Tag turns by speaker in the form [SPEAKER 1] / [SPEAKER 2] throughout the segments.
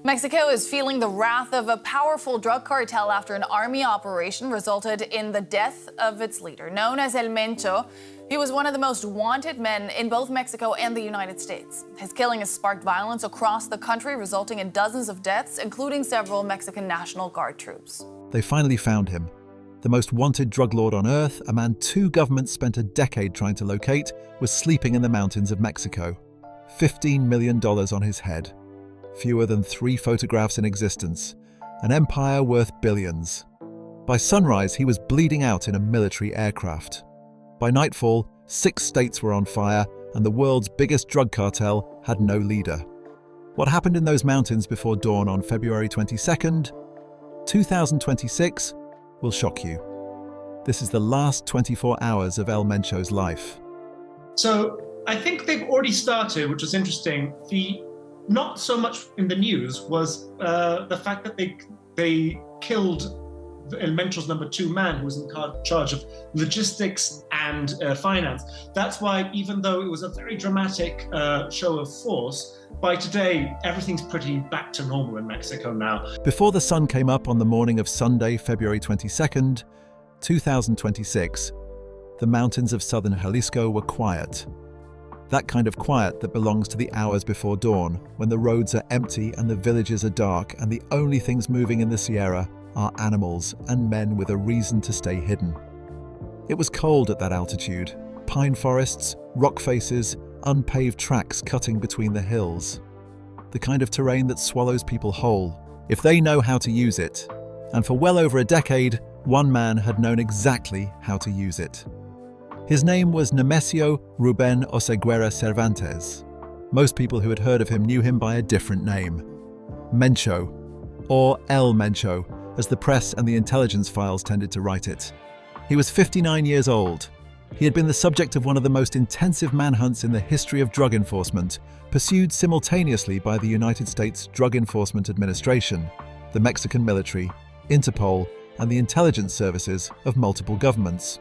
[SPEAKER 1] Mexico is feeling the wrath of a powerful drug cartel after an army operation resulted in the death of its leader. Known as El Mencho, he was one of the most wanted men in both Mexico and the United States. His killing has sparked violence across the country, resulting in dozens of deaths, including several Mexican National Guard troops.
[SPEAKER 2] They finally found him. The most wanted drug lord on earth, a man two governments spent a decade trying to locate, was sleeping in the mountains of Mexico. $15 million on his head. Fewer than 3 photographs in existence. An empire worth billions. By sunrise, he was bleeding out in a military aircraft. By nightfall, 6 states were on fire, and the world's biggest drug cartel had no leader. What happened in those mountains before dawn on February 22nd, 2026, will shock you. This is the last 24 hours of El Mencho's life.
[SPEAKER 3] So I think they've already started, which was interesting. Not so much in the news was the fact that they killed El Mencho's number 2 man, who was in charge of logistics and finance. That's why, even though it was a very dramatic show of force, by today, everything's pretty back to normal in Mexico now.
[SPEAKER 2] Before the sun came up on the morning of Sunday, February 22nd, 2026, the mountains of southern Jalisco were quiet. That kind of quiet that belongs to the hours before dawn, when the roads are empty and the villages are dark, and the only things moving in the Sierra are animals and men with a reason to stay hidden. It was cold at that altitude. Pine forests, rock faces, unpaved tracks cutting between the hills. The kind of terrain that swallows people whole, if they know how to use it. And for well over a decade, one man had known exactly how to use it. His name was Nemesio Ruben Oseguera Cervantes. Most people who had heard of him knew him by a different name. Mencho, or El Mencho, as the press and the intelligence files tended to write it. He was 59 years old. He had been the subject of one of the most intensive manhunts in the history of drug enforcement, pursued simultaneously by the United States Drug Enforcement Administration, the Mexican military, Interpol, and the intelligence services of multiple governments.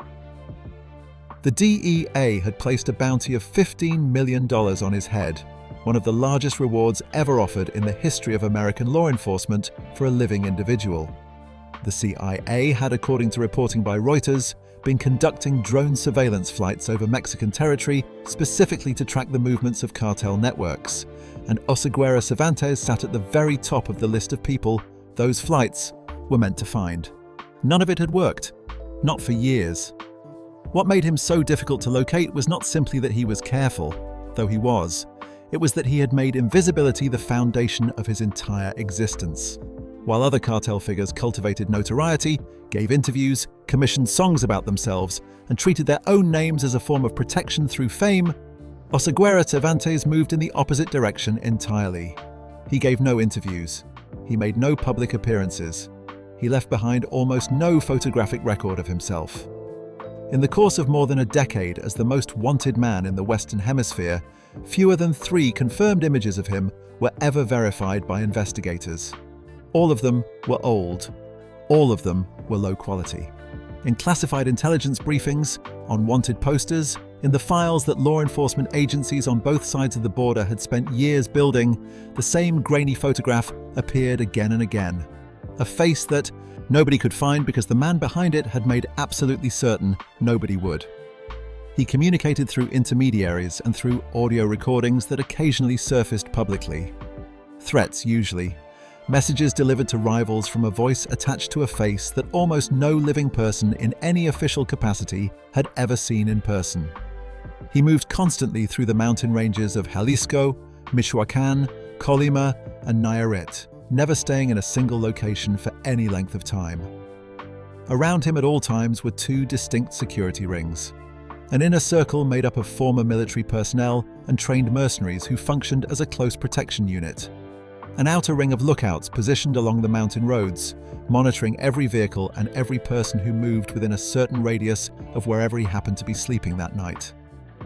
[SPEAKER 2] The DEA had placed a bounty of $15 million on his head, one of the largest rewards ever offered in the history of American law enforcement for a living individual. The CIA had, according to reporting by Reuters, been conducting drone surveillance flights over Mexican territory specifically to track the movements of cartel networks, and Oseguera Cervantes sat at the very top of the list of people those flights were meant to find. None of it had worked, not for years. What made him so difficult to locate was not simply that he was careful, though he was. It was that he had made invisibility the foundation of his entire existence. While other cartel figures cultivated notoriety, gave interviews, commissioned songs about themselves, and treated their own names as a form of protection through fame, Oseguera Cervantes moved in the opposite direction entirely. He gave no interviews. He made no public appearances. He left behind almost no photographic record of himself. In the course of more than a decade as the most wanted man in the Western Hemisphere, fewer than 3 confirmed images of him were ever verified by investigators. All of them were old. All of them were low quality. In classified intelligence briefings, on wanted posters, in the files that law enforcement agencies on both sides of the border had spent years building, the same grainy photograph appeared again and again. A face that nobody could find because the man behind it had made absolutely certain nobody would. He communicated through intermediaries and through audio recordings that occasionally surfaced publicly. Threats, usually. Messages delivered to rivals from a voice attached to a face that almost no living person in any official capacity had ever seen in person. He moved constantly through the mountain ranges of Jalisco, Michoacán, Colima, and Nayarit, never staying in a single location for any length of time. Around him at all times were 2 distinct security rings. An inner circle made up of former military personnel and trained mercenaries who functioned as a close protection unit. An outer ring of lookouts positioned along the mountain roads, monitoring every vehicle and every person who moved within a certain radius of wherever he happened to be sleeping that night.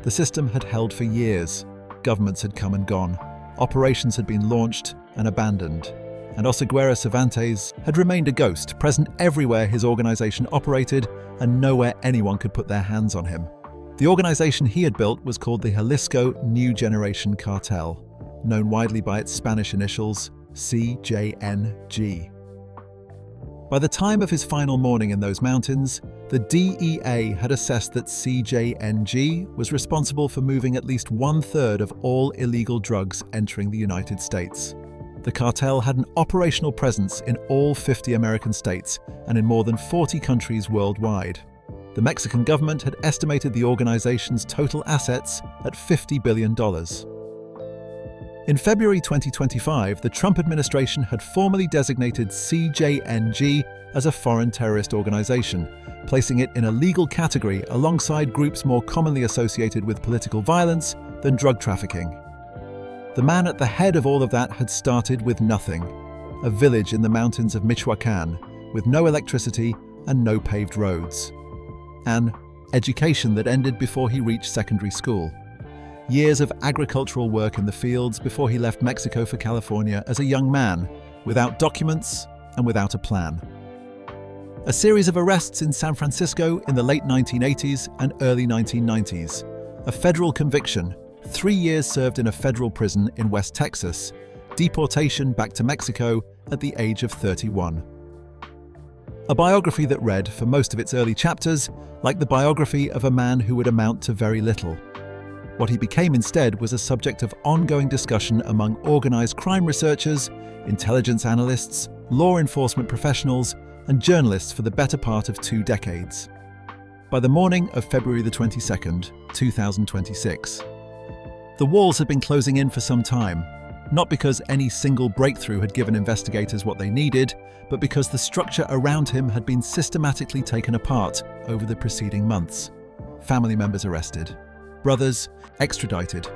[SPEAKER 2] The system had held for years. Governments had come and gone. Operations had been launched and abandoned. And Oseguera Cervantes had remained a ghost, present everywhere his organization operated and nowhere anyone could put their hands on him. The organization he had built was called the Jalisco New Generation Cartel, known widely by its Spanish initials, CJNG. By the time of his final morning in those mountains, the DEA had assessed that CJNG was responsible for moving at least 1/3 of all illegal drugs entering the United States. The cartel had an operational presence in all 50 American states and in more than 40 countries worldwide. The Mexican government had estimated the organization's total assets at $50 billion. In February 2025, the Trump administration had formally designated CJNG as a foreign terrorist organization, placing it in a legal category alongside groups more commonly associated with political violence than drug trafficking. The man at the head of all of that had started with nothing, a village in the mountains of Michoacán, with no electricity and no paved roads. An education that ended before he reached secondary school. Years of agricultural work in the fields before he left Mexico for California as a young man, without documents and without a plan. A series of arrests in San Francisco in the late 1980s and early 1990s. A federal conviction, 3 years served in a federal prison in West Texas, deportation back to Mexico at the age of 31. A biography that read, for most of its early chapters, like the biography of a man who would amount to very little. What he became instead was a subject of ongoing discussion among organized crime researchers, intelligence analysts, law enforcement professionals, and journalists for the better part of 2 decades. By the morning of February the 22nd, 2026, the walls had been closing in for some time, not because any single breakthrough had given investigators what they needed, but because the structure around him had been systematically taken apart over the preceding months. Family members arrested. Brothers extradited.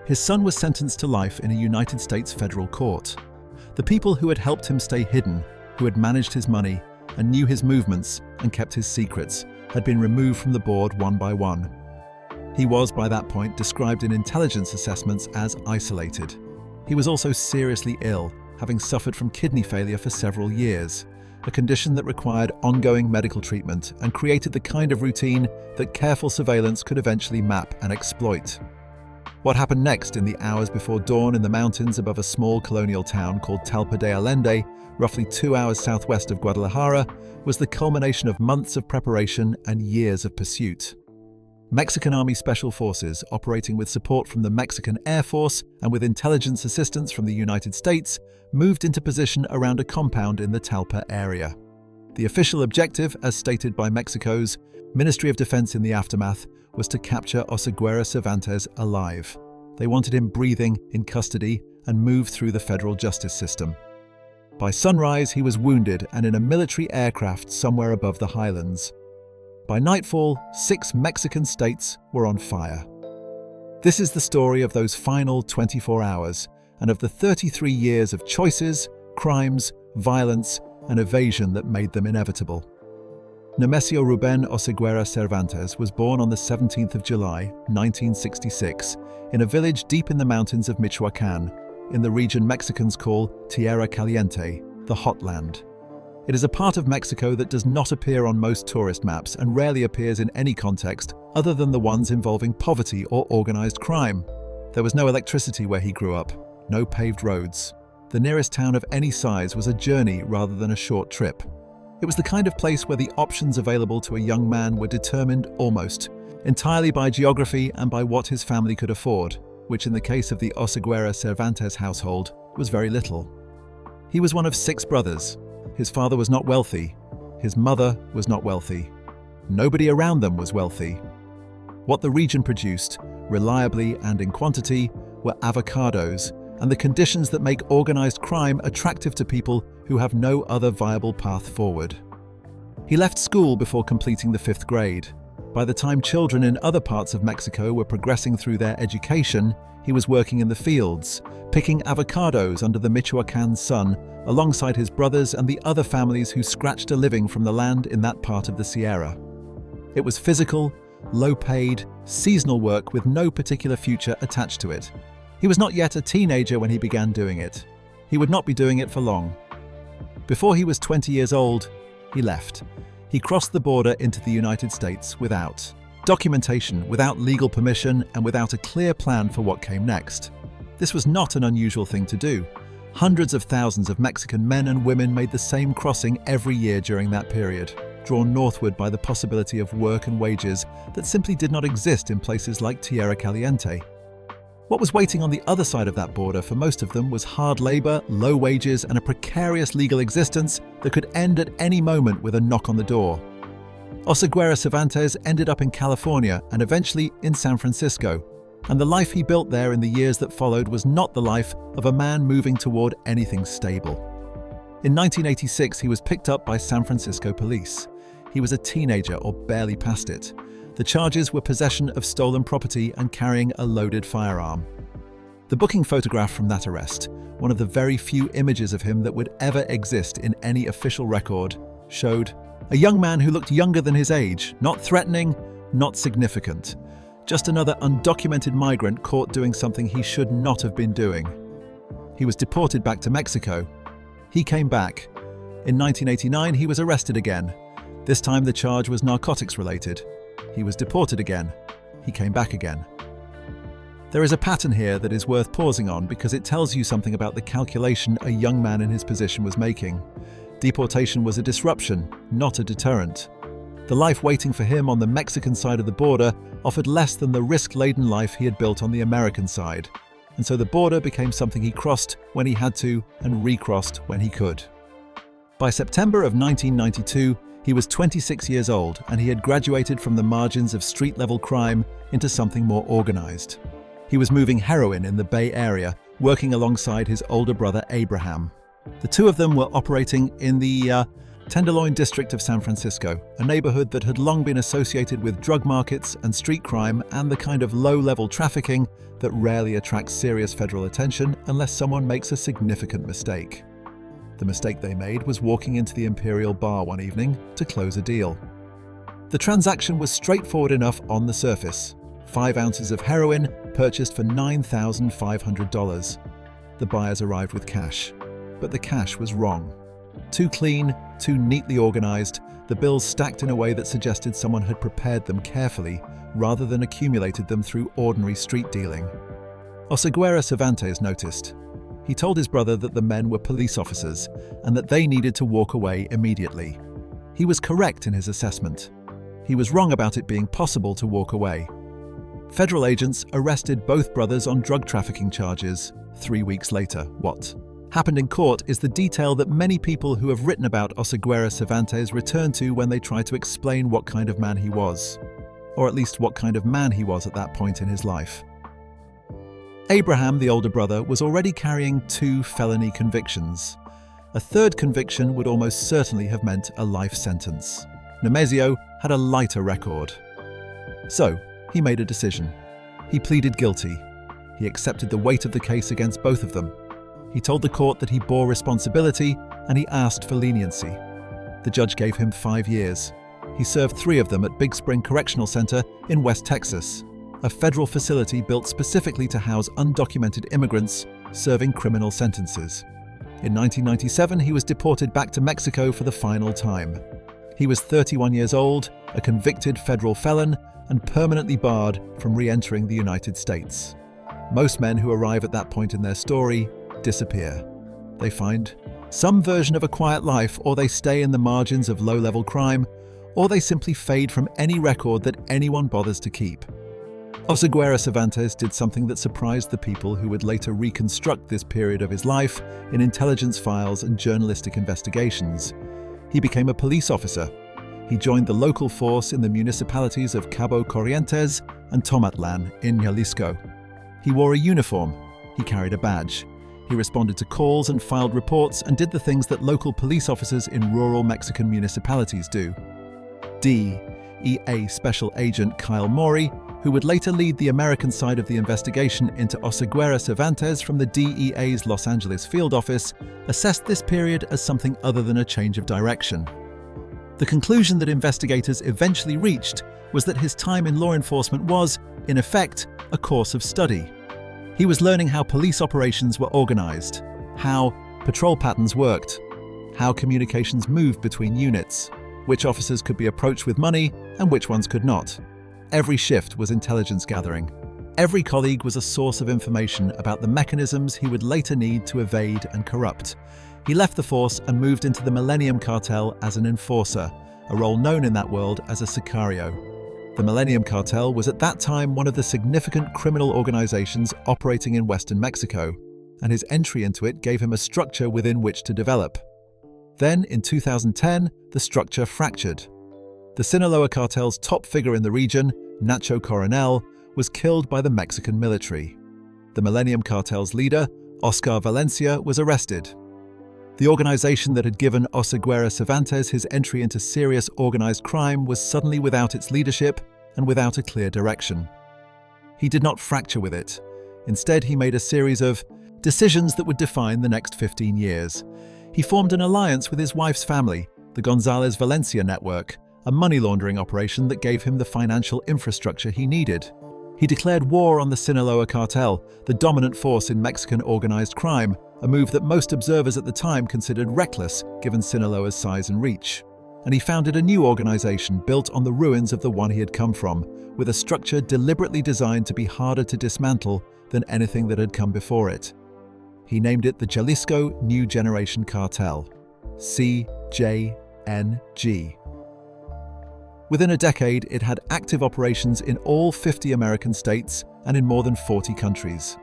[SPEAKER 2] His son was sentenced to life in a United States federal court. The people who had helped him stay hidden, who had managed his money and knew his movements and kept his secrets, had been removed from the board one by one. He was, by that point, described in intelligence assessments as isolated. He was also seriously ill, having suffered from kidney failure for several years, a condition that required ongoing medical treatment and created the kind of routine that careful surveillance could eventually map and exploit. What happened next in the hours before dawn in the mountains above a small colonial town called Talpa de Allende, roughly 2 hours southwest of Guadalajara, was the culmination of months of preparation and years of pursuit. Mexican Army Special Forces, operating with support from the Mexican Air Force and with intelligence assistance from the United States, moved into position around a compound in the Talpa area. The official objective, as stated by Mexico's Ministry of Defense in the aftermath, was to capture Oseguera Cervantes alive. They wanted him breathing, in custody, and moved through the federal justice system. By sunrise, he was wounded and in a military aircraft somewhere above the highlands. By nightfall, 6 Mexican states were on fire. This is the story of those final 24 hours and of the 33 years of choices, crimes, violence, and evasion that made them inevitable. Nemesio Ruben Oseguera Cervantes was born on the 17th of July, 1966, in a village deep in the mountains of Michoacán, in the region Mexicans call Tierra Caliente, the Hot Land. It is a part of Mexico that does not appear on most tourist maps and rarely appears in any context other than the ones involving poverty or organized crime. There was no electricity where he grew up, no paved roads. The nearest town of any size was a journey rather than a short trip. It was the kind of place where the options available to a young man were determined almost entirely by geography and by what his family could afford, which in the case of the Oseguera Cervantes household was very little. He was one of 6 brothers. His father was not wealthy. His mother was not wealthy. Nobody around them was wealthy. What the region produced, reliably and in quantity, were avocados and the conditions that make organized crime attractive to people who have no other viable path forward. He left school before completing the 5th grade. By the time children in other parts of Mexico were progressing through their education, he was working in the fields, picking avocados under the Michoacán sun, alongside his brothers and the other families who scratched a living from the land in that part of the Sierra. It was physical, low-paid, seasonal work with no particular future attached to it. He was not yet a teenager when he began doing it. He would not be doing it for long. Before he was 20 years old, he left. He crossed the border into the United States without documentation, without legal permission, and without a clear plan for what came next. This was not an unusual thing to do. Hundreds of thousands of Mexican men and women made the same crossing every year during that period, drawn northward by the possibility of work and wages that simply did not exist in places like Tierra Caliente. What was waiting on the other side of that border for most of them was hard labor, low wages, and a precarious legal existence that could end at any moment with a knock on the door. Oseguera Cervantes ended up in California and eventually in San Francisco, and the life he built there in the years that followed was not the life of a man moving toward anything stable. In 1986, he was picked up by San Francisco police. He was a teenager or barely past it. The charges were possession of stolen property and carrying a loaded firearm. The booking photograph from that arrest, one of the very few images of him that would ever exist in any official record, showed a young man who looked younger than his age, not threatening, not significant. Just another undocumented migrant caught doing something he should not have been doing. He was deported back to Mexico. He came back. In 1989, he was arrested again. This time the charge was narcotics related. He was deported again. He came back again. There is a pattern here that is worth pausing on because it tells you something about the calculation a young man in his position was making. Deportation was a disruption, not a deterrent. The life waiting for him on the Mexican side of the border offered less than the risk-laden life he had built on the American side. And so the border became something he crossed when he had to and recrossed when he could. By September of 1992, he was 26 years old and he had graduated from the margins of street-level crime into something more organized. He was moving heroin in the Bay Area, working alongside his older brother Abraham. The two of them were operating in the Tenderloin district of San Francisco, a neighborhood that had long been associated with drug markets and street crime and the kind of low-level trafficking that rarely attracts serious federal attention unless someone makes a significant mistake. The mistake they made was walking into the Imperial Bar one evening to close a deal. The transaction was straightforward enough on the surface. 5 ounces of heroin purchased for $9,500. The buyers arrived with cash, but the cash was wrong. Too clean, too neatly organized, the bills stacked in a way that suggested someone had prepared them carefully rather than accumulated them through ordinary street dealing. Oseguera Cervantes noticed. He told his brother that the men were police officers and that they needed to walk away immediately. He was correct in his assessment. He was wrong about it being possible to walk away. Federal agents arrested both brothers on drug trafficking charges 3 weeks later. What happened in court is the detail that many people who have written about Oseguera Cervantes return to when they try to explain what kind of man he was, or at least what kind of man he was at that point in his life. Abraham, the older brother, was already carrying 2 felony convictions. A third conviction would almost certainly have meant a life sentence. Nemesio had a lighter record. So, he made a decision. He pleaded guilty. He accepted the weight of the case against both of them. He told the court that he bore responsibility and he asked for leniency. The judge gave him 5 years. He served 3 of them at Big Spring Correctional Center in West Texas, a federal facility built specifically to house undocumented immigrants serving criminal sentences. In 1997, he was deported back to Mexico for the final time. He was 31 years old, a convicted federal felon, and permanently barred from re-entering the United States. Most men who arrive at that point in their story disappear. They find some version of a quiet life, or they stay in the margins of low-level crime, or they simply fade from any record that anyone bothers to keep. Oseguera Cervantes did something that surprised the people who would later reconstruct this period of his life in intelligence files and journalistic investigations. He became a police officer. He joined the local force in the municipalities of Cabo Corrientes and Tomatlan in Jalisco. He wore a uniform. He carried a badge. He responded to calls and filed reports and did the things that local police officers in rural Mexican municipalities do. DEA Special Agent Kyle Morey, who would later lead the American side of the investigation into Oseguera Cervantes from the DEA's Los Angeles field office, assessed this period as something other than a change of direction. The conclusion that investigators eventually reached was that his time in law enforcement was, in effect, a course of study. He was learning how police operations were organized, how patrol patterns worked, how communications moved between units, which officers could be approached with money and which ones could not. Every shift was intelligence gathering. Every colleague was a source of information about the mechanisms he would later need to evade and corrupt. He left the force and moved into the Millennium Cartel as an enforcer, a role known in that world as a sicario. The Millennium Cartel was at that time one of the significant criminal organizations operating in Western Mexico, and his entry into it gave him a structure within which to develop. Then, in 2010, the structure fractured. The Sinaloa cartel's top figure in the region, Nacho Coronel, was killed by the Mexican military. The Millennium Cartel's leader, Oscar Valencia, was arrested. The organization that had given Oseguera Cervantes his entry into serious organized crime was suddenly without its leadership and without a clear direction. He did not fracture with it. Instead, he made a series of decisions that would define the next 15 years. He formed an alliance with his wife's family, the Gonzalez Valencia Network, a money laundering operation that gave him the financial infrastructure he needed. He declared war on the Sinaloa cartel, the dominant force in Mexican organized crime, a move that most observers at the time considered reckless given Sinaloa's size and reach. And he founded a new organization built on the ruins of the one he had come from, with a structure deliberately designed to be harder to dismantle than anything that had come before it. He named it the Jalisco New Generation Cartel, CJNG. Within a decade, it had active operations in all 50 American states and in more than 40 countries.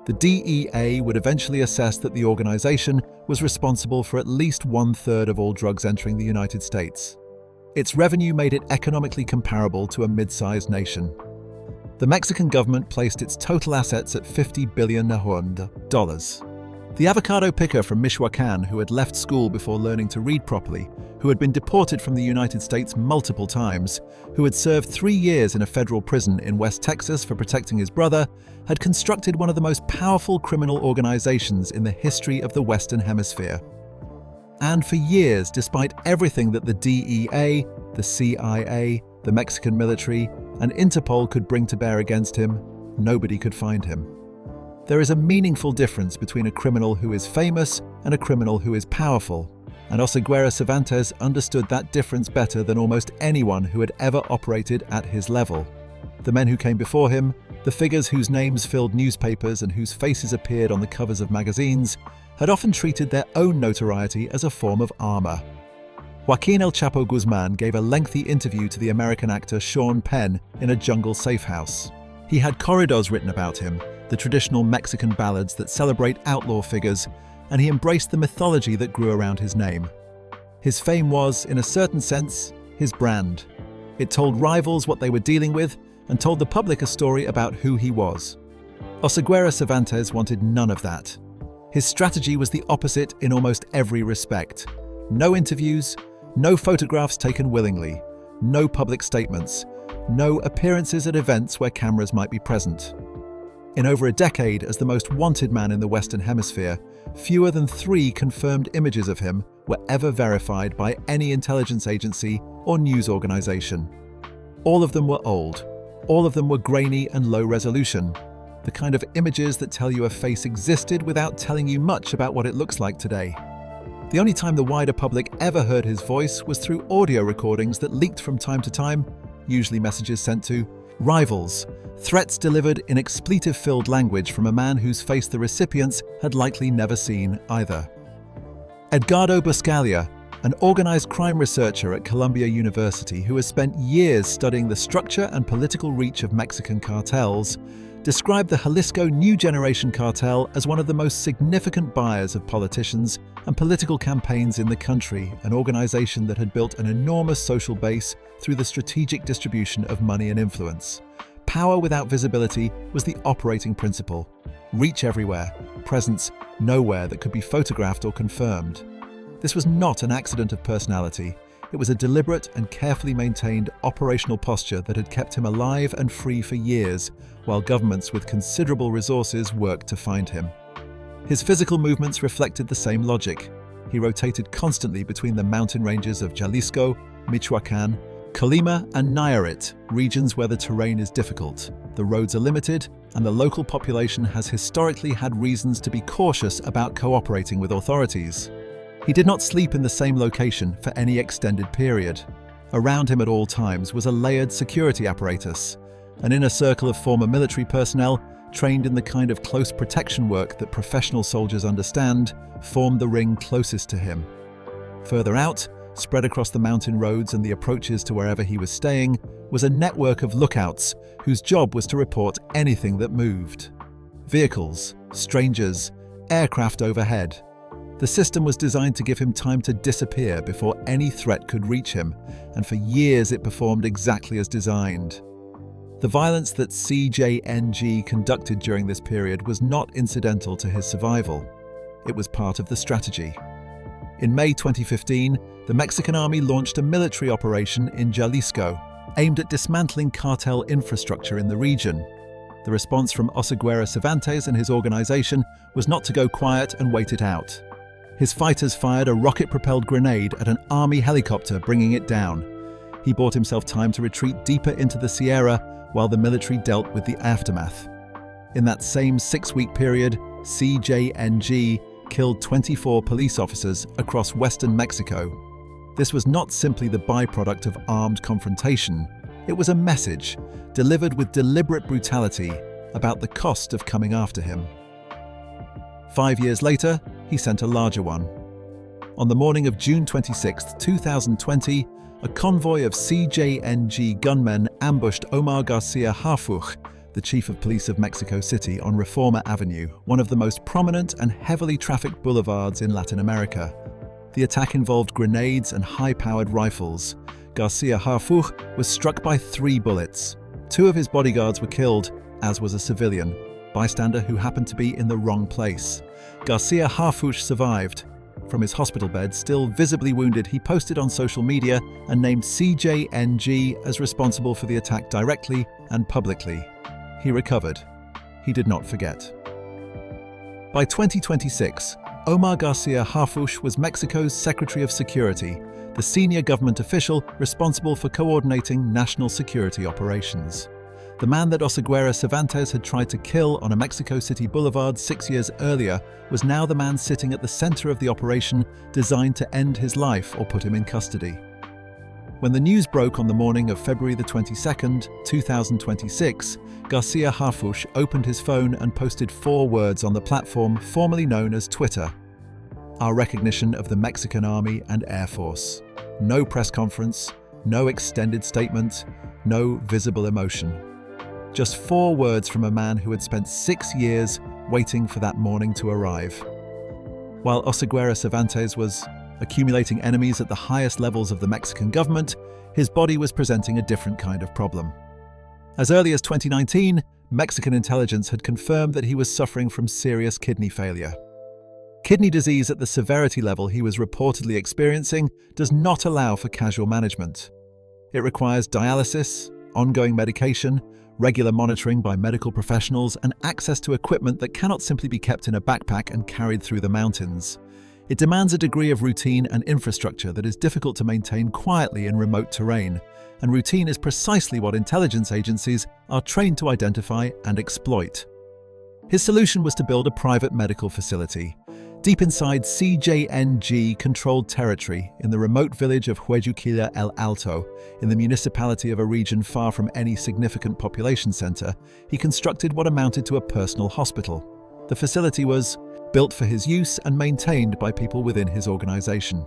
[SPEAKER 2] The DEA would eventually assess that the organization was responsible for at least 1/3 of all drugs entering the United States. Its revenue made it economically comparable to a mid-sized nation. The Mexican government placed its total assets at $50 billion. The avocado picker from Michoacán, who had left school before learning to read properly, who had been deported from the United States multiple times, who had served 3 years in a federal prison in West Texas for protecting his brother, had constructed one of the most powerful criminal organizations in the history of the Western Hemisphere. And for years, despite everything that the DEA, the CIA, the Mexican military, and Interpol could bring to bear against him, nobody could find him. There is a meaningful difference between a criminal who is famous and a criminal who is powerful, and Oseguera Cervantes understood that difference better than almost anyone who had ever operated at his level. The men who came before him, the figures whose names filled newspapers and whose faces appeared on the covers of magazines, had often treated their own notoriety as a form of armor. Joaquin El Chapo Guzman gave a lengthy interview to the American actor Sean Penn in a jungle safe house. He had corridos written about him, the traditional Mexican ballads that celebrate outlaw figures, and he embraced the mythology that grew around his name. His fame was, in a certain sense, his brand. It told rivals what they were dealing with and told the public a story about who he was. Oseguera Cervantes wanted none of that. His strategy was the opposite in almost every respect. No interviews, no photographs taken willingly, no public statements, no appearances at events where cameras might be present. In over a decade as the most wanted man in the Western Hemisphere, fewer than 3 confirmed images of him were ever verified by any intelligence agency or news organization. All of them were old. All of them were grainy and low resolution. The kind of images that tell you a face existed without telling you much about what it looks like today. The only time the wider public ever heard his voice was through audio recordings that leaked from time to time, usually messages sent to rivals, threats delivered in expletive-filled language from a man whose face the recipients had likely never seen either. Edgardo Buscalia, an organized crime researcher at Columbia University who has spent years studying the structure and political reach of Mexican cartels, described the Jalisco New Generation Cartel as one of the most significant buyers of politicians and political campaigns in the country, an organization that had built an enormous social base through the strategic distribution of money and influence. Power without visibility was the operating principle. Reach everywhere, presence nowhere that could be photographed or confirmed. This was not an accident of personality. It was a deliberate and carefully maintained operational posture that had kept him alive and free for years, while governments with considerable resources worked to find him. His physical movements reflected the same logic. He rotated constantly between the mountain ranges of Jalisco, Michoacán, Colima, and Nayarit, regions where the terrain is difficult, the roads are limited, and the local population has historically had reasons to be cautious about cooperating with authorities. He did not sleep in the same location for any extended period. Around him at all times was a layered security apparatus. An inner circle of former military personnel, trained in the kind of close protection work that professional soldiers understand, formed the ring closest to him. Further out, spread across the mountain roads and the approaches to wherever he was staying, was a network of lookouts whose job was to report anything that moved. Vehicles, strangers, aircraft overhead. The system was designed to give him time to disappear before any threat could reach him, and for years it performed exactly as designed. The violence that CJNG conducted during this period was not incidental to his survival. It was part of the strategy. In May 2015, the Mexican army launched a military operation in Jalisco, aimed at dismantling cartel infrastructure in the region. The response from Oseguera Cervantes and his organization was not to go quiet and wait it out. His fighters fired a rocket-propelled grenade at an army helicopter, bringing it down. He bought himself time to retreat deeper into the Sierra while the military dealt with the aftermath. In that same 6-week period, CJNG killed 24 police officers across western Mexico. This was not simply the byproduct of armed confrontation. It was a message, delivered with deliberate brutality, about the cost of coming after him. 5 years later, he sent a larger one. On the morning of June 26, 2020, a convoy of CJNG gunmen ambushed Omar Garcia Harfuch, the chief of police of Mexico City, on Reforma Avenue, one of the most prominent and heavily trafficked boulevards in Latin America. The attack involved grenades and high-powered rifles. Garcia Harfuch was struck by 3 bullets. 2 of his bodyguards were killed, as was a civilian bystander who happened to be in the wrong place. Garcia Harfuch survived. From his hospital bed, still visibly wounded, he posted on social media and named CJNG as responsible for the attack directly and publicly. He recovered. He did not forget. By 2026, Omar Garcia Harfuch was Mexico's Secretary of Security, the senior government official responsible for coordinating national security operations. The man that Oseguera Cervantes had tried to kill on a Mexico City boulevard 6 years earlier was now the man sitting at the center of the operation designed to end his life or put him in custody. When the news broke on the morning of February the 22nd, 2026, Garcia Harfuch opened his phone and posted 4 words on the platform formerly known as Twitter. Our recognition of the Mexican Army and Air Force. No press conference, no extended statement, no visible emotion. Just 4 words from a man who had spent 6 years waiting for that morning to arrive. While Oseguera Cervantes was accumulating enemies at the highest levels of the Mexican government, his body was presenting a different kind of problem. As early as 2019, Mexican intelligence had confirmed that he was suffering from serious kidney failure. Kidney disease at the severity level he was reportedly experiencing does not allow for casual management. It requires dialysis, ongoing medication, regular monitoring by medical professionals, and access to equipment that cannot simply be kept in a backpack and carried through the mountains. It demands a degree of routine and infrastructure that is difficult to maintain quietly in remote terrain, and routine is precisely what intelligence agencies are trained to identify and exploit. His solution was to build a private medical facility, deep inside CJNG-controlled territory in the remote village of Huejuquilla El Alto, in the municipality of a region far from any significant population center. He constructed what amounted to a personal hospital. The facility was built for his use and maintained by people within his organization.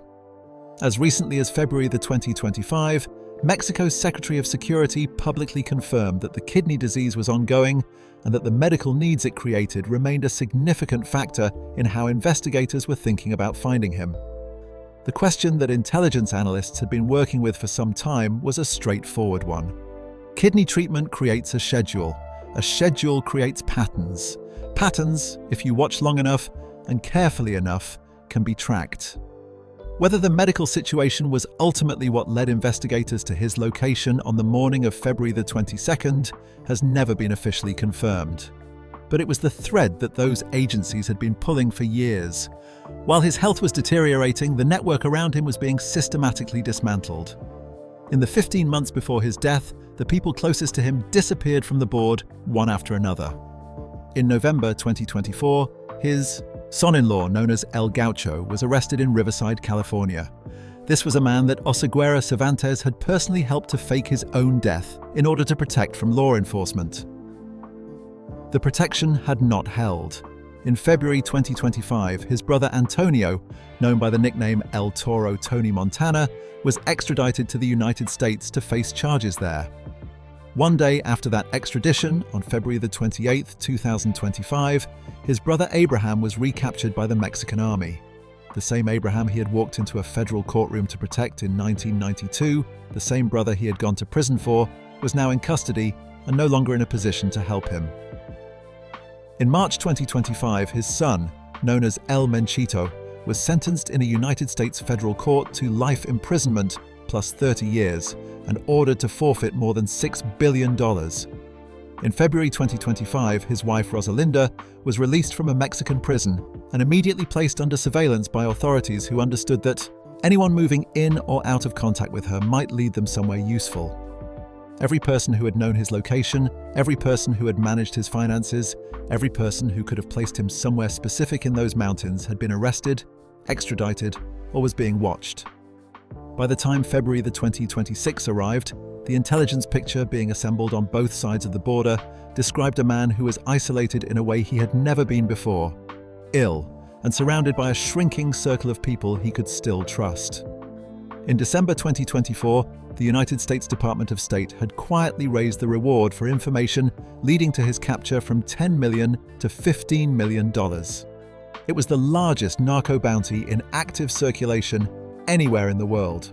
[SPEAKER 2] As recently as February 2025, Mexico's Secretary of Security publicly confirmed that the kidney disease was ongoing and that the medical needs it created remained a significant factor in how investigators were thinking about finding him. The question that intelligence analysts had been working with for some time was a straightforward one. Kidney treatment creates a schedule. A schedule creates patterns. Patterns, if you watch long enough and carefully enough, can be tracked. Whether the medical situation was ultimately what led investigators to his location on the morning of February the 22nd has never been officially confirmed. But it was the thread that those agencies had been pulling for years. While his health was deteriorating, the network around him was being systematically dismantled. In the 15 months before his death, the people closest to him disappeared from the board, one after another. In November 2024, his son-in-law, known as El Gaucho, was arrested in Riverside, California. This was a man that Oseguera Cervantes had personally helped to fake his own death in order to protect from law enforcement. The protection had not held. In February 2025, his brother Antonio, known by the nickname El Toro Tony Montana, was extradited to the United States to face charges there. One day after that extradition, on February the 28th, 2025, his brother Abraham was recaptured by the Mexican army. The same Abraham he had walked into a federal courtroom to protect in 1992, the same brother he had gone to prison for, was now in custody and no longer in a position to help him. In March 2025, his son, known as El Menchito, was sentenced in a United States federal court to life imprisonment plus 30 years and ordered to forfeit more than $6 billion. In February 2025, his wife Rosalinda was released from a Mexican prison and immediately placed under surveillance by authorities who understood that anyone moving in or out of contact with her might lead them somewhere useful. Every person who had known his location, every person who had managed his finances, every person who could have placed him somewhere specific in those mountains had been arrested, extradited, or was being watched. By the time February the 2026 arrived, the intelligence picture being assembled on both sides of the border described a man who was isolated in a way he had never been before, ill, and surrounded by a shrinking circle of people he could still trust. In December 2024, the United States Department of State had quietly raised the reward for information leading to his capture from $10 million to $15 million. It was the largest narco bounty in active circulation anywhere in the world.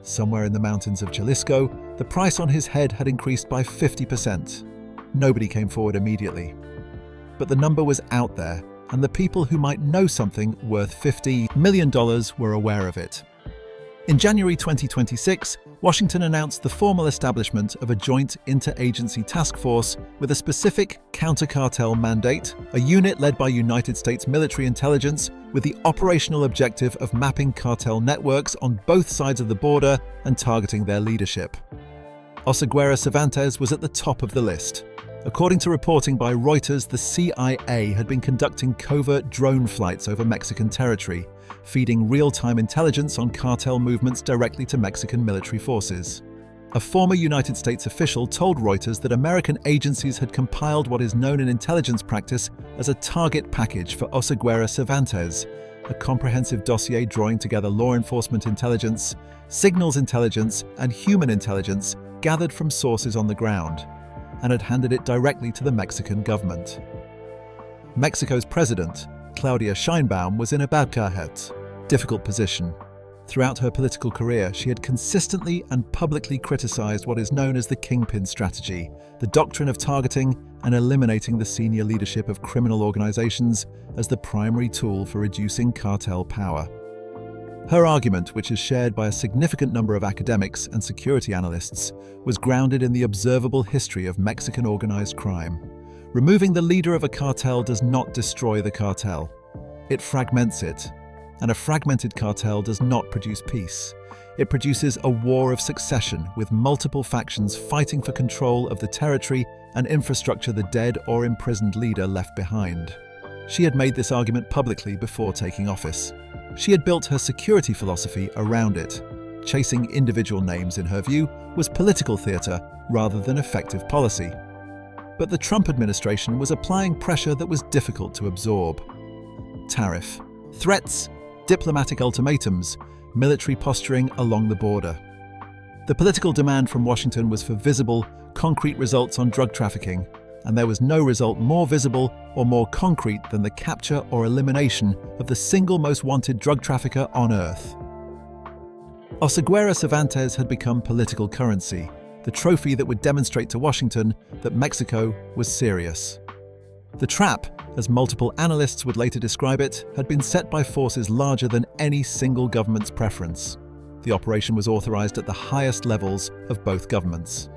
[SPEAKER 2] Somewhere in the mountains of Jalisco, the price on his head had increased by 50%. Nobody came forward immediately. But the number was out there, and the people who might know something worth $50 million were aware of it. In January 2026, Washington announced the formal establishment of a joint interagency task force with a specific counter-cartel mandate, a unit led by United States military intelligence with the operational objective of mapping cartel networks on both sides of the border and targeting their leadership. Oseguera Cervantes was at the top of the list. According to reporting by Reuters, the CIA had been conducting covert drone flights over Mexican territory, feeding real-time intelligence on cartel movements directly to Mexican military forces. A former United States official told Reuters that American agencies had compiled what is known in intelligence practice as a target package for Oseguera Cervantes, a comprehensive dossier drawing together law enforcement intelligence, signals intelligence, and human intelligence gathered from sources on the ground, and had handed it directly to the Mexican government. Mexico's president, Claudia Sheinbaum, was in a difficult position. Throughout her political career, she had consistently and publicly criticized what is known as the kingpin strategy, the doctrine of targeting and eliminating the senior leadership of criminal organizations as the primary tool for reducing cartel power. Her argument, which is shared by a significant number of academics and security analysts, was grounded in the observable history of Mexican organized crime. Removing the leader of a cartel does not destroy the cartel. It fragments it. And a fragmented cartel does not produce peace. It produces a war of succession with multiple factions fighting for control of the territory and infrastructure the dead or imprisoned leader left behind. She had made this argument publicly before taking office. She had built her security philosophy around it. Chasing individual names, in her view, was political theater rather than effective policy. But the Trump administration was applying pressure that was difficult to absorb. Tariff, threats, diplomatic ultimatums, military posturing along the border. The political demand from Washington was for visible, concrete results on drug trafficking, and there was no result more visible or more concrete than the capture or elimination of the single most wanted drug trafficker on Earth. Oseguera Cervantes had become political currency, the trophy that would demonstrate to Washington that Mexico was serious. The trap, as multiple analysts would later describe it, had been set by forces larger than any single government's preference. The operation was authorized at the highest levels of both governments.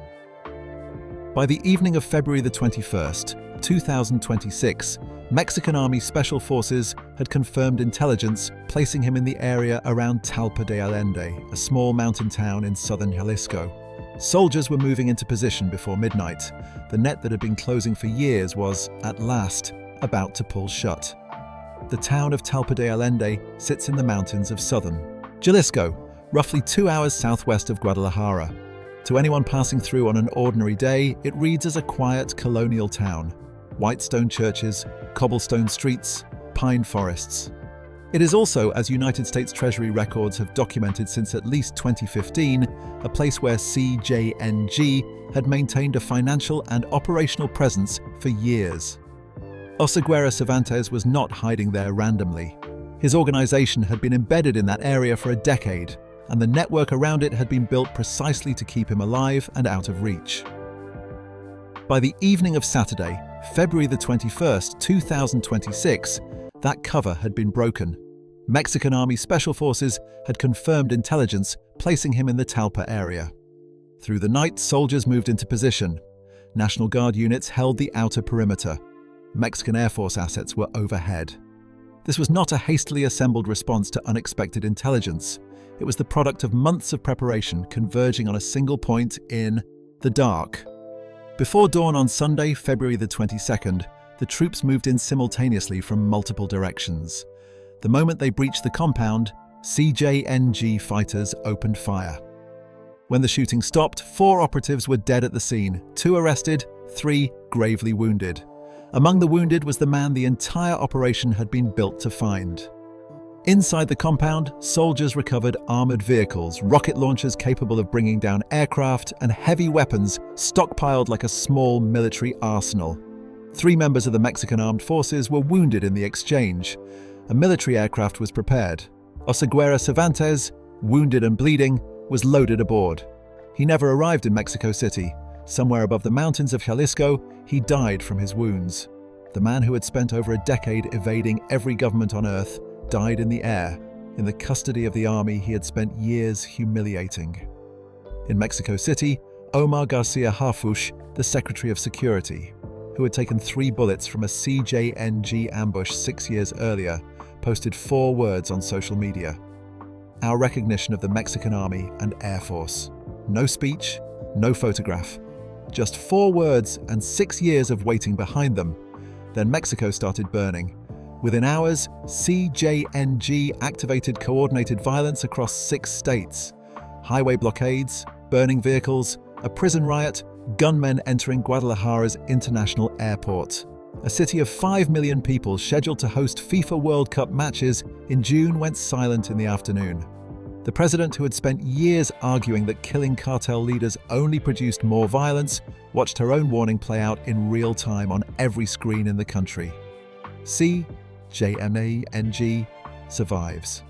[SPEAKER 2] By the evening of February the 21st, 2026, Mexican Army Special Forces had confirmed intelligence, placing him in the area around Talpa de Allende, a small mountain town in southern Jalisco. Soldiers were moving into position before midnight. The net that had been closing for years was, at last, about to pull shut. The town of Talpa de Allende sits in the mountains of southern Jalisco, roughly 2 hours southwest of Guadalajara. To anyone passing through on an ordinary day, it reads as a quiet colonial town. White stone churches, cobblestone streets, pine forests. It is also, as United States Treasury records have documented since at least 2015, a place where CJNG had maintained a financial and operational presence for years. Oseguera Cervantes was not hiding there randomly. His organization had been embedded in that area for a decade, and the network around it had been built precisely to keep him alive and out of reach. By the evening of Saturday, February the 21st, 2026, that cover had been broken. Mexican Army Special Forces had confirmed intelligence, placing him in the Talpa area. Through the night, soldiers moved into position. National Guard units held the outer perimeter. Mexican Air Force assets were overhead. This was not a hastily assembled response to unexpected intelligence. It was the product of months of preparation converging on a single point in the dark. Before dawn on Sunday, February the 22nd, the troops moved in simultaneously from multiple directions. The moment they breached the compound, CJNG fighters opened fire. When the shooting stopped, 4 operatives were dead at the scene, 2 arrested, 3 gravely wounded. Among the wounded was the man the entire operation had been built to find. Inside the compound, soldiers recovered armored vehicles, rocket launchers capable of bringing down aircraft, and heavy weapons stockpiled like a small military arsenal. 3 members of the Mexican armed forces were wounded in the exchange. A military aircraft was prepared. Oseguera Cervantes, wounded and bleeding, was loaded aboard. He never arrived in Mexico City. Somewhere above the mountains of Jalisco, he died from his wounds. The man who had spent over a decade evading every government on earth died in the air, in the custody of the army he had spent years humiliating. In Mexico City, Omar Garcia Harfuch, the Secretary of Security, who had taken 3 bullets from a CJNG ambush 6 years earlier, posted 4 words on social media. Our recognition of the Mexican Army and Air Force. No speech, no photograph. Just 4 words and 6 years of waiting behind them. Then Mexico started burning. Within hours, CJNG activated coordinated violence across 6 states. Highway blockades, burning vehicles, a prison riot, gunmen entering Guadalajara's international airport. A city of 5 million people scheduled to host FIFA World Cup matches in June went silent in the afternoon. The president, who had spent years arguing that killing cartel leaders only produced more violence, watched her own warning play out in real time on every screen in the country. CJNG survives.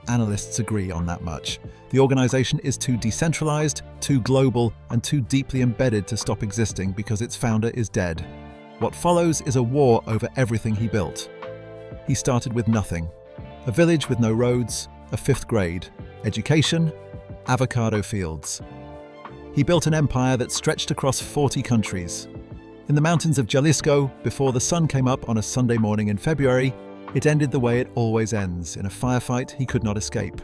[SPEAKER 2] Analysts agree on that much. The organization is too decentralized, too global, and too deeply embedded to stop existing because its founder is dead. What follows is a war over everything he built. He started with nothing. A village with no roads, a 5th grade, education, avocado fields. He built an empire that stretched across 40 countries. In the mountains of Jalisco, before the sun came up on a Sunday morning in February, it ended the way it always ends, in a firefight he could not escape.